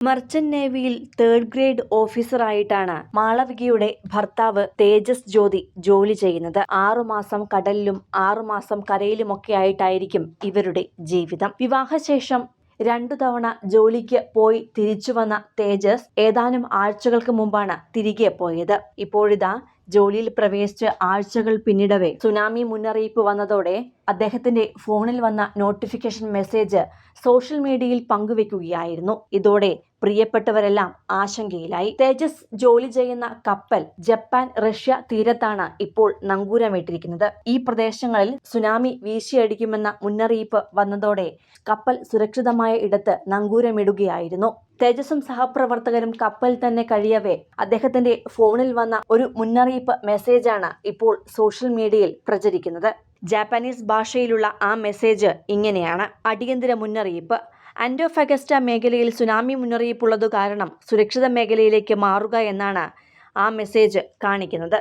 Merchant നേവിയിൽ 3rd grade ഓഫീസറായിട്ടാണ് മാളവികയുടെ ഭർത്താവ് തേജസ് ജ്യോതി ജോലി ചെയ്യുന്നത്. 6 മാസം കടലിലും 6 മാസം കരയിലുമൊക്കെയായിട്ടായിരിക്കും ഇവരുടെ ജീവിതം. വിവാഹശേഷം 2 തവണ ജോലിക്ക് പോയി തിരിച്ചു വന്ന തേജസ് ഏതാനും ആഴ്ചകൾക്ക് മുമ്പാണ് തിരികെ പോയത്. ഇപ്പോഴിതാ ജോലിയിൽ പ്രവേശിച്ച് ആഴ്ചകൾ പിന്നിടവേ സുനാമി മുന്നറിയിപ്പ് വന്നതോടെ അദ്ദേഹത്തിന്റെ ഫോണിൽ വന്ന നോട്ടിഫിക്കേഷൻ മെസ്സേജ് സോഷ്യൽ മീഡിയയിൽ പങ്കുവെക്കുകയായിരുന്നു. ഇതോടെ പ്രിയപ്പെട്ടവരെല്ലാം ആശങ്കയിലായി. തേജസ് ജോലി ചെയ്യുന്ന കപ്പൽ ജപ്പാൻ, റഷ്യ തീരത്താണ് ഇപ്പോൾ നങ്കൂരമിട്ടിരിക്കുന്നത്. ഈ പ്രദേശങ്ങളിൽ സുനാമി വീശിയടിക്കുമെന്ന മുന്നറിയിപ്പ് വന്നതോടെ കപ്പൽ സുരക്ഷിതമായ ഇടത്ത് നങ്കൂരമിടുകയായിരുന്നു. തേജസും സഹപ്രവർത്തകരും കപ്പൽ തന്നെ കഴിയവേ അദ്ദേഹത്തിന്റെ ഫോണിൽ വന്ന ഒരു മുന്നറിയിപ്പ് മെസ്സേജാണ് ഇപ്പോൾ സോഷ്യൽ മീഡിയയിൽ പ്രചരിക്കുന്നത്. ജാപ്പനീസ് ഭാഷയിലുള്ള ആ മെസ്സേജ് ഇങ്ങനെയാണ്: അടിയന്തര മുന്നറിയിപ്പ്. ആന്റോഫഗസ്റ്റ മേഖലയിൽ സുനാമി മുന്നറിയിപ്പുള്ളതു കാരണം സുരക്ഷിത മേഖലയിലേക്ക് മാറുക എന്നാണ് ആ മെസ്സേജ് കാണിക്കുന്നത്.